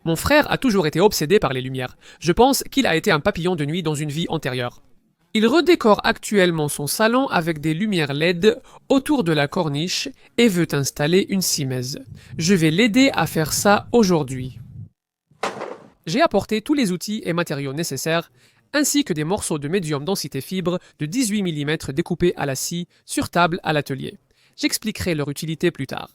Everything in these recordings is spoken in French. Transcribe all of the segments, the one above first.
Mon frère a toujours été obsédé par les lumières. Je pense qu'il a été un papillon de nuit dans une vie antérieure. Il redécore actuellement son salon avec des lumières LED autour de la corniche et veut installer une simèse. Je vais l'aider à faire ça aujourd'hui. J'ai apporté tous les outils et matériaux nécessaires, ainsi que des morceaux de médium densité fibre de 18 mm découpés à la scie sur table à l'atelier. J'expliquerai leur utilité plus tard.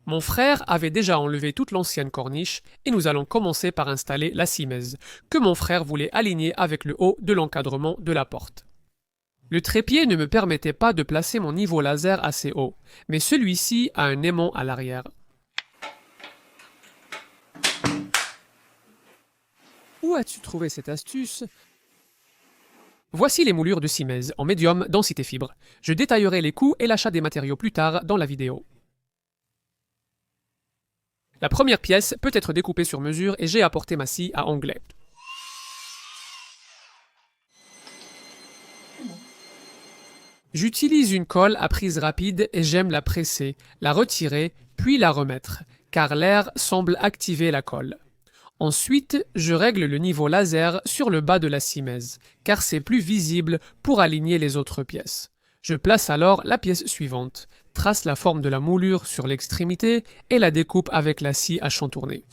Mon frère avait déjà enlevé toute l'ancienne corniche et nous allons commencer par installer la simèse, que mon frère voulait aligner avec le haut de l'encadrement de la porte. Le trépied ne me permettait pas de placer mon niveau laser assez haut, mais celui-ci a un aimant à l'arrière. Où as-tu trouvé cette astuce? Voici les moulures de simèse en médium densité fibre. Je détaillerai les coûts et l'achat des matériaux plus tard dans la vidéo. La première pièce peut être découpée sur mesure et j'ai apporté ma scie à onglet. J'utilise une colle à prise rapide et j'aime la presser, la retirer, puis la remettre, car l'air semble activer la colle. Ensuite, je règle le niveau laser sur le bas de la simèse, car c'est plus visible pour aligner les autres pièces. Je place alors la pièce suivante, trace la forme de la moulure sur l'extrémité et la découpe avec la scie à chantourner.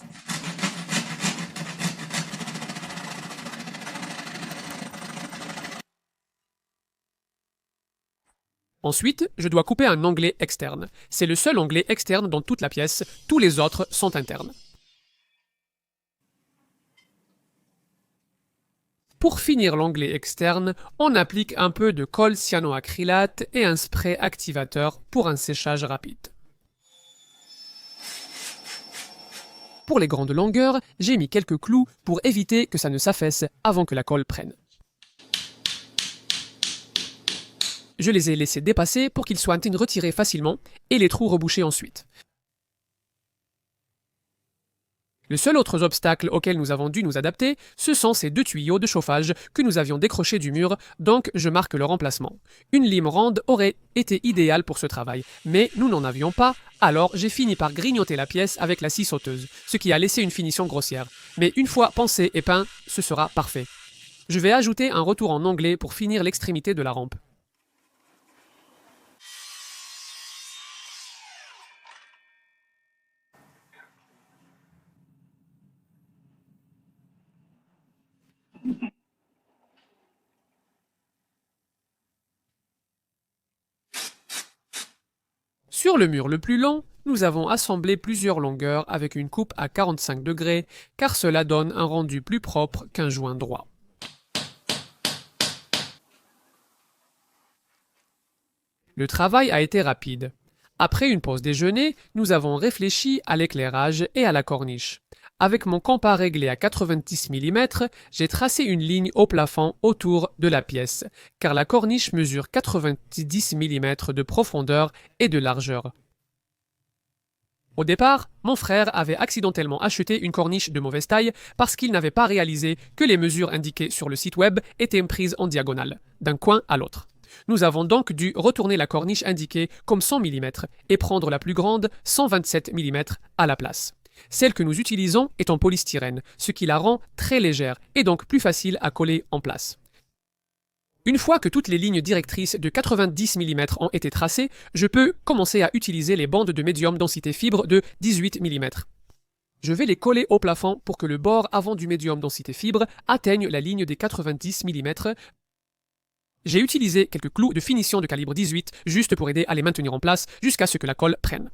Ensuite, je dois couper un onglet externe. C'est le seul onglet externe dans toute la pièce, tous les autres sont internes. Pour finir l'onglet externe, on applique un peu de colle cyanoacrylate et un spray activateur pour un séchage rapide. Pour les grandes longueurs, j'ai mis quelques clous pour éviter que ça ne s'affaisse avant que la colle prenne. Je les ai laissés dépasser pour qu'ils soient retirés facilement et les trous rebouchés ensuite. Le seul autre obstacle auquel nous avons dû nous adapter, ce sont ces deux tuyaux de chauffage que nous avions décrochés du mur, donc je marque leur emplacement. Une lime ronde aurait été idéale pour ce travail, mais nous n'en avions pas, alors j'ai fini par grignoter la pièce avec la scie sauteuse, ce qui a laissé une finition grossière. Mais une fois pensé et peint, ce sera parfait. Je vais ajouter un retour en onglet pour finir l'extrémité de la rampe. Sur le mur le plus long, nous avons assemblé plusieurs longueurs avec une coupe à 45 degrés, car cela donne un rendu plus propre qu'un joint droit. Le travail a été rapide. Après une pause déjeuner, nous avons réfléchi à l'éclairage et à la corniche. Avec mon compas réglé à 90 mm, j'ai tracé une ligne au plafond autour de la pièce, car la corniche mesure 90 mm de profondeur et de largeur. Au départ, mon frère avait accidentellement acheté une corniche de mauvaise taille parce qu'il n'avait pas réalisé que les mesures indiquées sur le site web étaient prises en diagonale, d'un coin à l'autre. Nous avons donc dû retourner la corniche indiquée comme 100 mm et prendre la plus grande, 127 mm, à la place. Celle que nous utilisons est en polystyrène, ce qui la rend très légère et donc plus facile à coller en place. Une fois que toutes les lignes directrices de 90 mm ont été tracées, je peux commencer à utiliser les bandes de médium densité fibre de 18 mm. Je vais les coller au plafond pour que le bord avant du médium densité fibre atteigne la ligne des 90 mm. J'ai utilisé quelques clous de finition de calibre 18 juste pour aider à les maintenir en place jusqu'à ce que la colle prenne.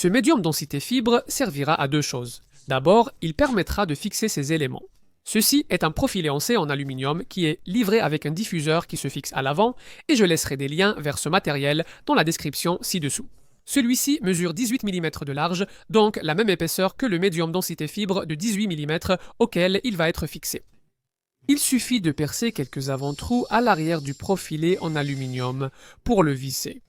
Ce médium densité fibre servira à deux choses. D'abord, il permettra de fixer ces éléments. Ceci est un profilé en C en aluminium qui est livré avec un diffuseur qui se fixe à l'avant et je laisserai des liens vers ce matériel dans la description ci-dessous. Celui-ci mesure 18 mm de large, donc la même épaisseur que le médium densité fibre de 18 mm auquel il va être fixé. Il suffit de percer quelques avant-trous à l'arrière du profilé en aluminium pour le visser.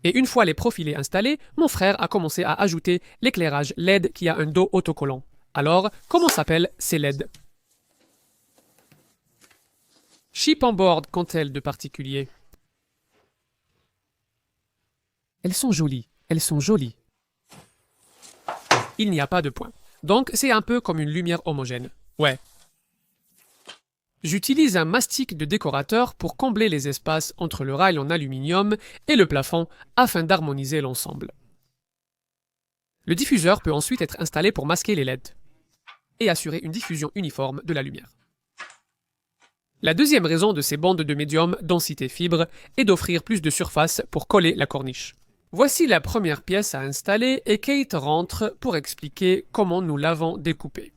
Et une fois les profilés installés, mon frère a commencé à ajouter l'éclairage LED qui a un dos autocollant. Alors, comment s'appellent ces LED? Chipboard qu'ont-elles de particulier? Elles sont jolies, elles sont jolies. Il n'y a pas de point. Donc c'est un peu comme une lumière homogène. Ouais. J'utilise un mastic de décorateur pour combler les espaces entre le rail en aluminium et le plafond afin d'harmoniser l'ensemble. Le diffuseur peut ensuite être installé pour masquer les LED et assurer une diffusion uniforme de la lumière. La deuxième raison de ces bandes de médium densité fibre est d'offrir plus de surface pour coller la corniche. Voici la première pièce à installer et Kate rentre pour expliquer comment nous l'avons découpée.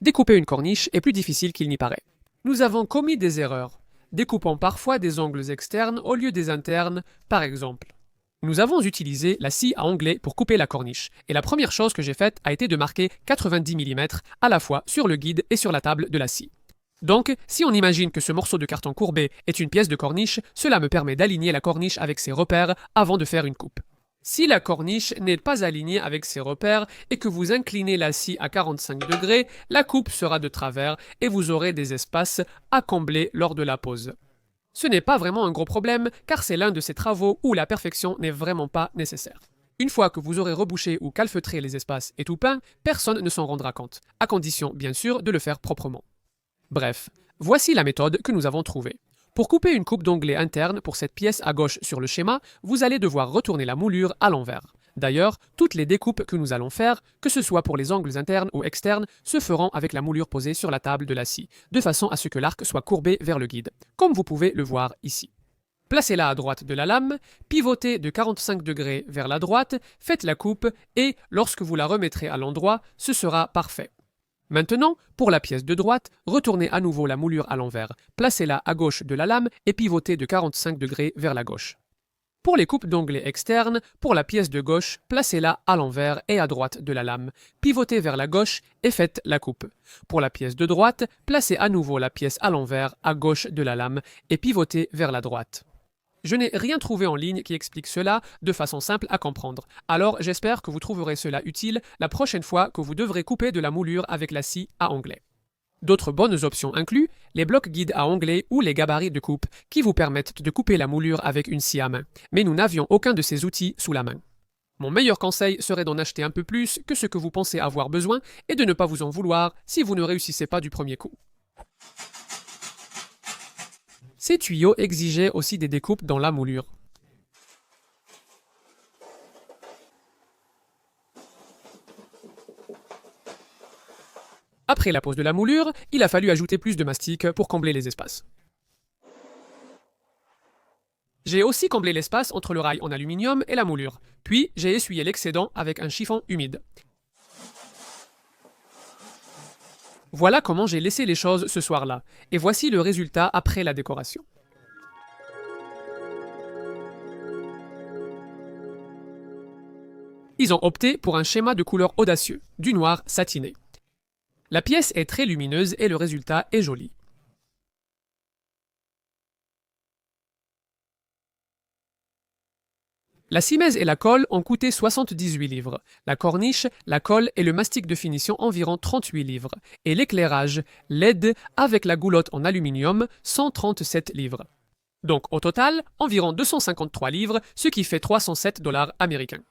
Découper une corniche est plus difficile qu'il n'y paraît. Nous avons commis des erreurs, découpant parfois des angles externes au lieu des internes, par exemple. Nous avons utilisé la scie à onglet pour couper la corniche, et la première chose que j'ai faite a été de marquer 90 mm à la fois sur le guide et sur la table de la scie. Donc, si on imagine que ce morceau de carton courbé est une pièce de corniche, cela me permet d'aligner la corniche avec ses repères avant de faire une coupe. Si la corniche n'est pas alignée avec ses repères et que vous inclinez la scie à 45 degrés, la coupe sera de travers et vous aurez des espaces à combler lors de la pose. Ce n'est pas vraiment un gros problème car c'est l'un de ces travaux où la perfection n'est vraiment pas nécessaire. Une fois que vous aurez rebouché ou calfeutré les espaces et tout peint, personne ne s'en rendra compte, à condition bien sûr de le faire proprement. Bref, voici la méthode que nous avons trouvée. Pour couper une coupe d'onglet interne pour cette pièce à gauche sur le schéma, vous allez devoir retourner la moulure à l'envers. D'ailleurs, toutes les découpes que nous allons faire, que ce soit pour les angles internes ou externes, se feront avec la moulure posée sur la table de la scie, de façon à ce que l'arc soit courbé vers le guide, comme vous pouvez le voir ici. Placez-la à droite de la lame, pivotez de 45 degrés vers la droite, faites la coupe et, lorsque vous la remettrez à l'endroit, ce sera parfait. Maintenant, pour la pièce de droite, retournez à nouveau la moulure à l'envers, placez-la à gauche de la lame et pivotez de 45 degrés vers la gauche. Pour les coupes d'onglets externes, pour la pièce de gauche, placez-la à l'envers et à droite de la lame, pivotez vers la gauche et faites la coupe. Pour la pièce de droite, placez à nouveau la pièce à l'envers, à gauche de la lame et pivotez vers la droite. Je n'ai rien trouvé en ligne qui explique cela de façon simple à comprendre, alors j'espère que vous trouverez cela utile la prochaine fois que vous devrez couper de la moulure avec la scie à onglet. D'autres bonnes options incluent les blocs guides à onglet ou les gabarits de coupe qui vous permettent de couper la moulure avec une scie à main, mais nous n'avions aucun de ces outils sous la main. Mon meilleur conseil serait d'en acheter un peu plus que ce que vous pensez avoir besoin et de ne pas vous en vouloir si vous ne réussissez pas du premier coup. Ces tuyaux exigeaient aussi des découpes dans la moulure. Après la pose de la moulure, il a fallu ajouter plus de mastic pour combler les espaces. J'ai aussi comblé l'espace entre le rail en aluminium et la moulure, puis j'ai essuyé l'excédent avec un chiffon humide. Voilà comment j'ai laissé les choses ce soir-là, et voici le résultat après la décoration. Ils ont opté pour un schéma de couleur audacieux, du noir satiné. La pièce est très lumineuse et le résultat est joli. La simèse et la colle ont coûté 78 livres, la corniche, la colle et le mastic de finition environ 38 livres, et l'éclairage LED avec la goulotte en aluminium 137 livres. Donc au total, environ 253 livres, ce qui fait 307 $ américains.